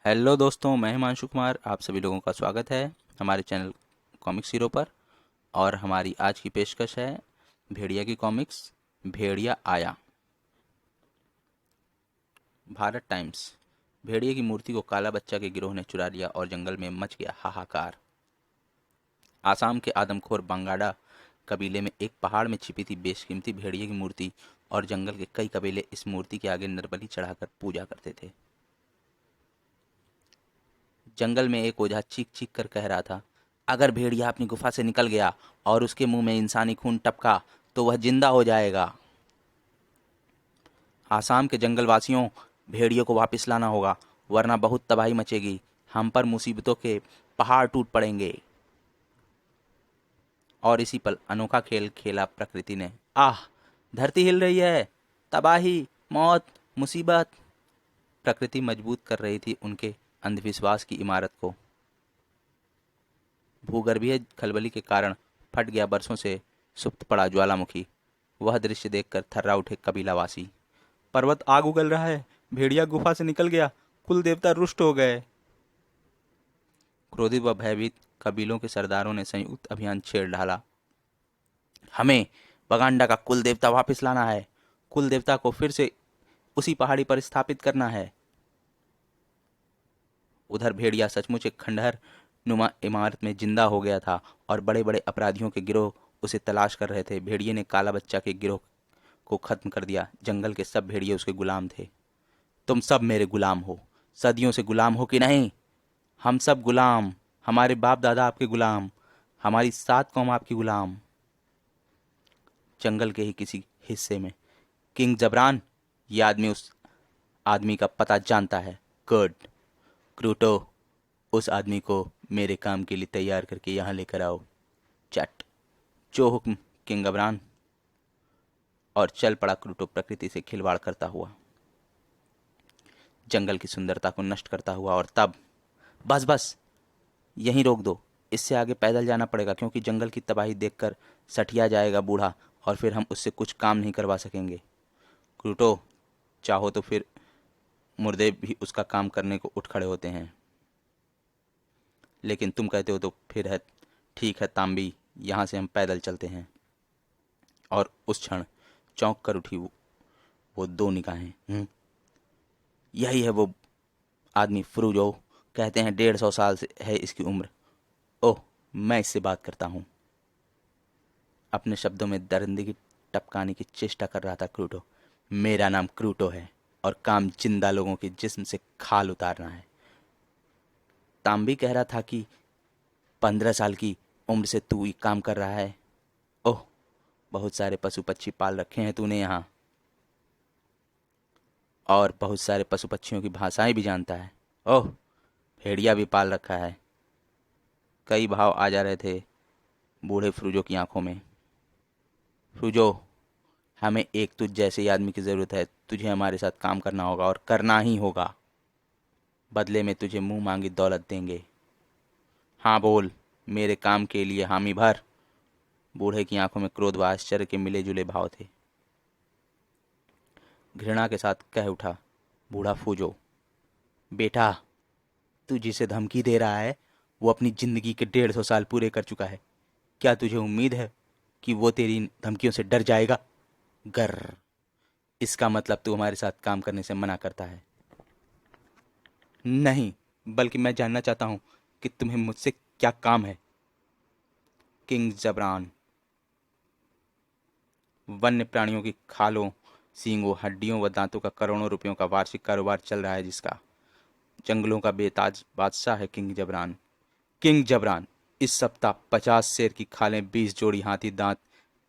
Hello दोस्तों, मैं हिमांशु कुमार आप सभी लोगों का स्वागत है हमारे चैनल कॉमिक्स हीरो पर। और हमारी आज की पेशकश है भेड़िया की कॉमिक्स। भेड़िया आया। भारत टाइम्स। भेड़िए की मूर्ति को काला बच्चा के गिरोह ने चुरा लिया और जंगल में मच गया हाहाकार। आसाम के आदमखोर बंगाड़ा कबीले में एक पहाड़ में छिपी थी बेशकीमती भेड़िए की मूर्ति, और जंगल के कई कबीले इस मूर्ति के आगे नरबली चढ़ाकर पूजा करते थे। जंगल में एक ओझा चीख चीख कर कह रहा था, अगर भेड़िया अपनी गुफा से निकल गया और उसके मुंह में इंसानी खून टपका तो वह जिंदा हो जाएगा। आसाम के जंगलवासियों, भेड़ियों को वापस लाना होगा, वरना बहुत तबाही मचेगी। हम पर मुसीबतों के पहाड़ टूट पड़ेंगे। और इसी पल अनोखा खेल खेला प्रकृति ने। आह! धरती हिल रही है। तबाही, मौत, मुसीबत। प्रकृति मजबूत कर रही थी उनके अंधविश्वास की इमारत को। भूगर्भीय खलबली के कारण फट गया बरसों से सुप्त पड़ा ज्वालामुखी। वह दृश्य देखकर थर्रा उठे कबीलावासी। पर्वत आग उगल रहा है। भेड़िया गुफा से निकल गया। कुल देवता रुष्ट हो गए। क्रोधित व भयभीत कबीलों के सरदारों ने संयुक्त अभियान छेड़ डाला। हमें बगांडा का कुल देवता वापस लाना है। कुल देवता को फिर से उसी पहाड़ी पर स्थापित करना है। उधर भेड़िया सचमुच एक खंडहर नुमा इमारत में जिंदा हो गया था और बड़े बड़े अपराधियों के गिरोह उसे तलाश कर रहे थे। भेड़िए ने काला बच्चा के गिरोह को खत्म कर दिया। जंगल के सब भेड़िए उसके गुलाम थे। तुम सब मेरे गुलाम हो। सदियों से गुलाम हो कि नहीं? हम सब गुलाम। हमारे बाप दादा आपके गुलाम। हमारी 7 कौम आपकी गुलाम। जंगल के ही किसी हिस्से में किंग जबरान, ये आदमी उस आदमी का पता जानता है। गुड। क्रूटो, उस आदमी को मेरे काम के लिए तैयार करके यहाँ लेकर आओ। चट। जो हुक्म किंग अबरान। और चल पड़ा क्रूटो प्रकृति से खिलवाड़ करता हुआ, जंगल की सुंदरता को नष्ट करता हुआ। और तब बस बस, यहीं रोक दो। इससे आगे पैदल जाना पड़ेगा क्योंकि जंगल की तबाही देखकर सठिया जाएगा बूढ़ा, और फिर हम उससे कुछ काम नहीं करवा सकेंगे। क्रूटो, चाहो तो फिर मुर्दे भी उसका काम करने को उठ खड़े होते हैं, लेकिन तुम कहते हो तो फिर है। ठीक है तांबी, यहाँ से हम पैदल चलते हैं। और उस क्षण चौंक कर उठी वो 2 निगाहें। यही है वो आदमी फ्रूजो। कहते हैं 150 साल से है इसकी उम्र। ओह, मैं इससे बात करता हूँ। अपने शब्दों में दरिंदगी टपकाने की चेष्टा कर रहा था क्रूटो। मेरा नाम क्रूटो है और काम जिंदा लोगों के जिस्म से खाल उतारना है। तांबी कह रहा था कि 15 साल की उम्र से तू ये काम कर रहा है। ओह, बहुत सारे पशु पक्षी पाल रखे हैं तूने यहाँ, और बहुत सारे पशु पक्षियों की भाषाएं भी जानता है। ओह, भेड़िया भी पाल रखा है। कई भाव आ जा रहे थे बूढ़े फ्रूजो की आंखों में। फ्रूजो, हमें एक तुझ जैसे ही आदमी की ज़रूरत है। तुझे हमारे साथ काम करना होगा और करना ही होगा। बदले में तुझे मुंह मांगी दौलत देंगे। हाँ बोल, मेरे काम के लिए हामी भर। बूढ़े की आंखों में क्रोध व आश्चर्य के मिले जुले भाव थे। घृणा के साथ कह उठा बूढ़ा फूजो, बेटा, तू जिसे धमकी दे रहा है वो अपनी जिंदगी के 150 साल पूरे कर चुका है। क्या तुझे उम्मीद है कि वो तेरी इन धमकियों से डर जाएगा? गर, इसका मतलब तू हमारे साथ काम करने से मना करता है? नहीं, बल्कि मैं जानना चाहता हूँ कि तुम्हें मुझसे क्या काम है। किंग जबरान, वन्य प्राणियों की खालों, सींगों, हड्डियों व दांतों का करोड़ों रुपयों का वार्षिक कारोबार चल रहा है, जिसका जंगलों का बेताज बादशाह है किंग जबरान। किंग जबरान, इस सप्ताह 50 शेर की खालें, 20 जोड़ी हाथी दांत,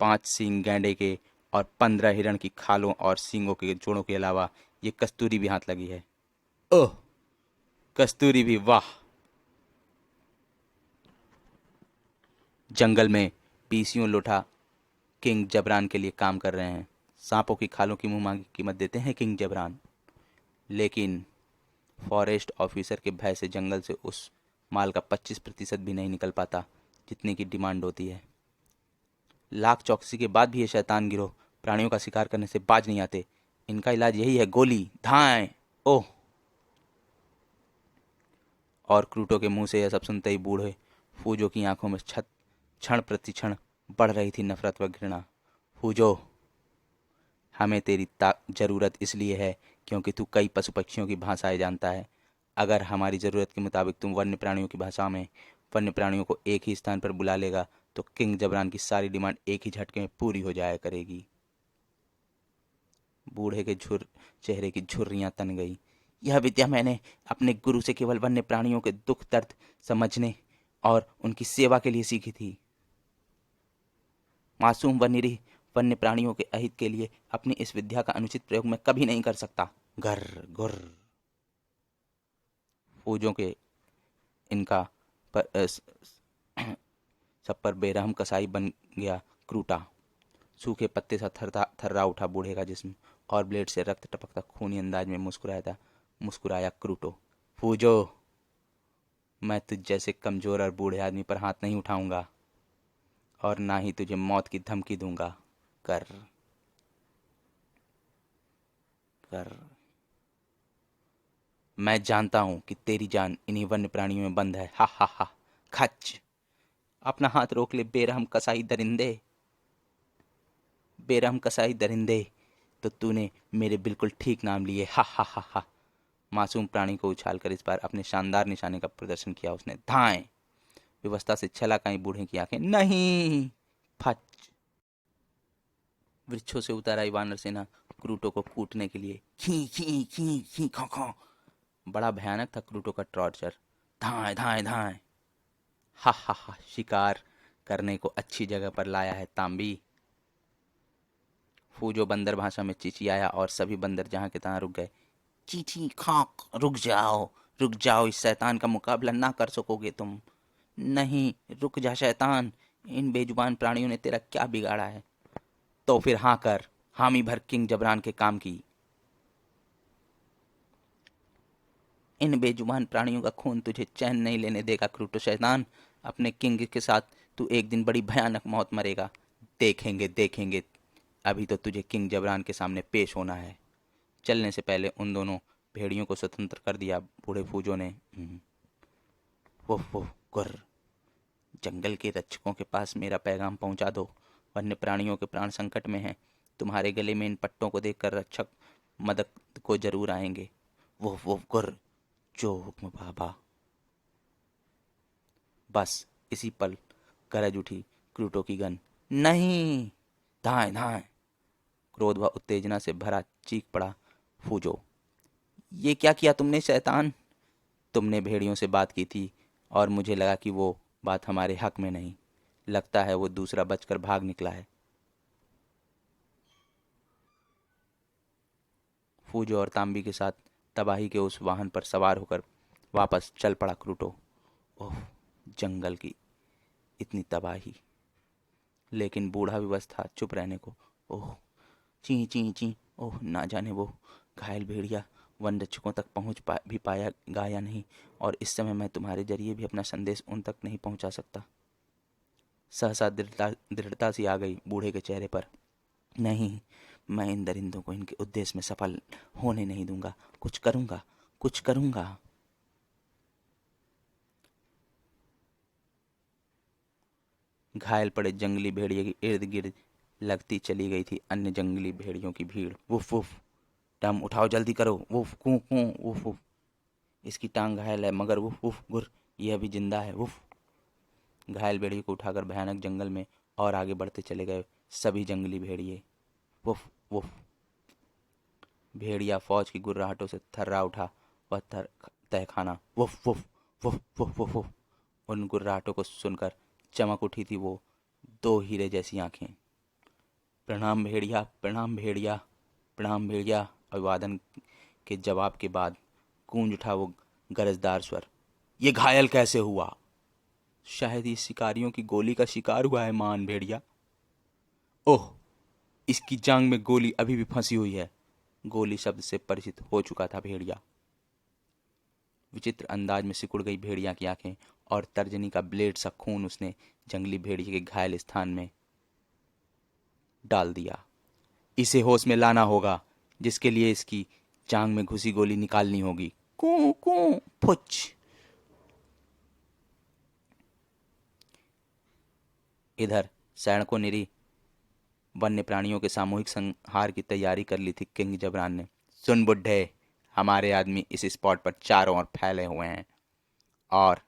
5 सींग गैंडे के और 15 हिरण की खालों और सींगों के जोड़ों के अलावा ये कस्तूरी भी हाथ लगी है। ओह, कस्तूरी भी, वाह! जंगल में पीसियों लोटा किंग जबरान के लिए काम कर रहे हैं। सांपों की खालों की मुंह मांगी कीमत देते हैं किंग जबरान। लेकिन फॉरेस्ट ऑफिसर के भय से जंगल से उस माल का 25% भी नहीं निकल पाता जितने की डिमांड होती है। लाख चौकसी के बाद भी ये शैतान गिरोह प्राणियों का शिकार करने से बाज नहीं आते। इनका इलाज यही है, गोली, धाएं। ओह, और क्रूटो के मुंह से यह सब सुनते ही बूढ़े फूजो की आंखों में क्षण प्रति क्षण बढ़ रही थी नफरत व घृणा। फूजो, हमें तेरी जरूरत इसलिए है क्योंकि तू कई पशु पक्षियों की भाषाएं जानता है। अगर हमारी ज़रूरत के मुताबिक तुम वन्य प्राणियों की भाषा में वन्य प्राणियों को एक ही स्थान पर बुला लेगा तो किंग जबरान की सारी डिमांड एक ही झटके में पूरी हो जाया करेगी। बूढ़े के चेहरे की झुर्रियां तन गई। यह विद्या मैंने अपने गुरु से केवल वन्य प्राणियों के दुख दर्द समझने और उनकी सेवा के लिए सीखी थी। मासूम व निरीह वन्य प्राणियों के अहित के लिए अपनी इस विद्या का अनुचित प्रयोग मैं कभी नहीं कर सकता। घर गुर फौजों के इनका सब पर बेरहम कसाई बन गया क्रूटा। सूखे पत्ते सा थर्रा उठा बूढ़े का जिस्म और ब्लेड से रक्त टपकता खूनी अंदाज में मुस्कुराया क्रूटो। फूजो, मैं तुझ जैसे कमजोर और बूढ़े आदमी पर हाथ नहीं उठाऊंगा और ना ही तुझे मौत की धमकी दूंगा। कर कर मैं जानता हूं कि तेरी जान इन्हीं वन्य प्राणियों में बंद है। हा हा हा। खच, अपना हाथ रोक ले बेरहम कसाई दरिंदे। बेरहम कसाई दरिंदे, तो तूने मेरे बिल्कुल ठीक नाम लिए। हा हा हा हा। मासूम प्राणी को उछालकर इस बार अपने शानदार निशाने का प्रदर्शन किया उसने। धाएं। व्यवस्था से छलक आई बूढ़े की आंखें। नहीं। फच। वृक्षों से उतर आई वानर सेना क्रूटो को कूटने के लिए। खी खी खी खी खो खो। बड़ा भयानक था क्रूटो का टॉर्चर। धाएं धाएं धाएं। हा हा हा। शिकार करने को अच्छी जगह पर लाया है तांबी। फूजो बंदर भाषा में चिचियाया और सभी बंदर जहां के तहां रुक गए। चीची खाक, रुक जाओ, इस शैतान का मुकाबला ना कर सकोगे तुम। नहीं, रुक जा शैतान, इन बेजुबान प्राणियों ने तेरा क्या बिगाड़ा है? तो फिर हाँ कर, हामी भर किंग जबरान के काम की। इन बेजुबान प्राणियों का खून तुझे चैन नहीं लेने देगा क्रूटो शैतान। अपने किंग के साथ तू एक दिन बड़ी भयानक मौत मरेगा। देखेंगे देखेंगे, अभी तो तुझे किंग जबरान के सामने पेश होना है। चलने से पहले उन दोनों भेड़ियों को स्वतंत्र कर दिया बूढ़े फूजो ने। वो गुर्र, जंगल के रक्षकों के पास मेरा पैगाम पहुंचा दो। वन्य प्राणियों के प्राण संकट में हैं। तुम्हारे गले में इन पट्टों को देखकर रक्षक मदद को जरूर आएंगे। वो गुर्र, जो हुक्म बाबा। बस इसी पल गरज उठी क्रूटो की गन। नहीं। धाएं धाएं। क्रोध व उत्तेजना से भरा चीख पड़ा फूजो। ये क्या किया तुमने शैतान? तुमने भेड़ियों से बात की थी और मुझे लगा कि वो बात हमारे हक में नहीं। लगता है वो दूसरा बचकर भाग निकला है। फूजो और तांबी के साथ तबाही के उस वाहन पर सवार होकर वापस चल पड़ा क्रूटो। ओह, जंगल की इतनी तबाही। लेकिन बूढ़ा भी बस था चुप रहने को। ओह, ची ची ची। ओह, ना जाने वो घायल भेड़िया वन रक्षकों तक भी पाया या नहीं, और इस समय मैं तुम्हारे जरिए भी अपना संदेश उन तक नहीं पहुंचा सकता। सहसा दृढ़ता सी आ गई बूढ़े के चेहरे पर। नहीं, मैं इन दरिंदों को इनके उद्देश्य में सफल होने नहीं दूंगा। कुछ करूंगा, कुछ करूंगा। घायल पड़े जंगली भेड़िए के इर्द गिर्द लगती चली गई थी अन्य जंगली भेड़ियों की भीड़। वुफ वुफ, टम उठाओ, जल्दी करो। वुफ कू कू। वुफ वुफ, इसकी टांग घायल है मगर वुफ वुफ गुर, यह अभी जिंदा है। वुफ। घायल भेड़िए को उठाकर भयानक जंगल में और आगे बढ़ते चले गए सभी जंगली भेड़िए। Woof woof. भेड़िया फौज की गुर्राहटों से थर्रा उठा वह तहखाना। वुफ वुफ वुफ वुफ वुफ वुफ। उन गुर्राहटों को सुनकर चमक उठी थी वो दो हीरे जैसी आंखें। प्रणाम भेड़िया, प्रणाम भेड़िया, प्रणाम भेड़िया। अभिवादन के जवाब के बाद गूंज उठा वो गरजदार स्वर। ये घायल कैसे हुआ? शायद ये शिकारियों की गोली का शिकार हुआ है मान भेड़िया। ओह, इसकी जांग में गोली अभी भी फंसी हुई है। गोली शब्द से परिचित हो चुका था भेड़िया। विचित्र अंदाज में सिकुड़ गई भेड़िया की आंखें और तर्जनी का ब्लेड सा खून उसने जंगली भेड़िए के घायल स्थान में डाल दिया। इसे होश में लाना होगा, जिसके लिए इसकी जांग में घुसी गोली निकालनी होगी। कू कू फुच। इधर सैनिकों ने वन्य प्राणियों के सामूहिक संहार की तैयारी कर ली थी। किंग जबरान ने, सुन बुड्ढे, हमारे आदमी इस स्पॉट पर चारों ओर फैले हुए हैं और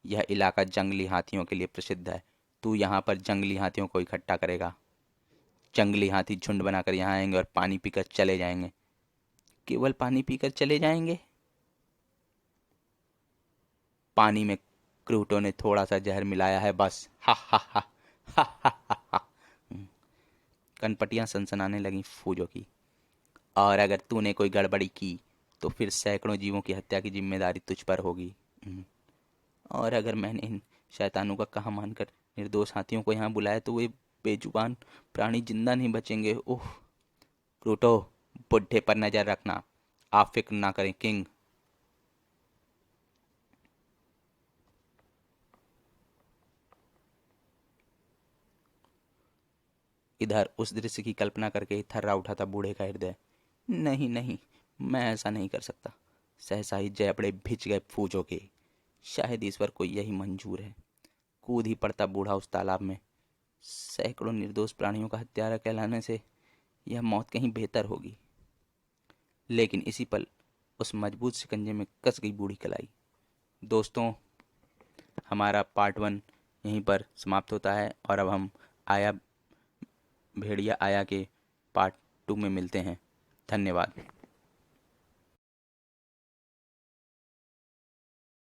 यह इलाका जंगली हाथियों के लिए प्रसिद्ध है। तू यहाँ पर जंगली हाथियों को इकट्ठा करेगा। जंगली हाथी झुंड बनाकर यहाँ आएंगे और पानी पीकर चले जाएंगे। केवल पानी पीकर चले जाएंगे? पानी में क्रूटो ने थोड़ा सा जहर मिलाया है बस। हा हा हा हा हा हा हा। कनपटियां सनसनाने लगीं फूजो की। और अगर तूने कोई गड़बड़ी की तो फिर सैकड़ों जीवों की हत्या की जिम्मेदारी तुझ पर होगी। और अगर मैंने इन शैतानों का कहा मानकर निर्दोष हाथियों को यहाँ बुलाया तो वे बेजुबान प्राणी जिंदा नहीं बचेंगे। ओह क्रूटो, बुड्ढे पर नजर रखना। आप फिक्र ना करें किंग। इधर उस दृश्य की कल्पना करके ही थर्रा उठा था बूढ़े का हृदय। नहीं नहीं, मैं ऐसा नहीं कर सकता। सहसा ही जयपड़े भिज गए फूजों के। शायद ईश्वर को यही मंजूर है। कूद ही पड़ता बूढ़ा उस तालाब में। सैकड़ों निर्दोष प्राणियों का हत्यारा कहलाने से यह मौत कहीं बेहतर होगी। लेकिन इसी पल उस मजबूत शिकंजे में कस गई बूढ़ी कलाई। दोस्तों, हमारा पार्ट 1 यहीं पर समाप्त होता है और अब हम आया भेड़िया आया के पार्ट 2 में मिलते हैं। धन्यवाद।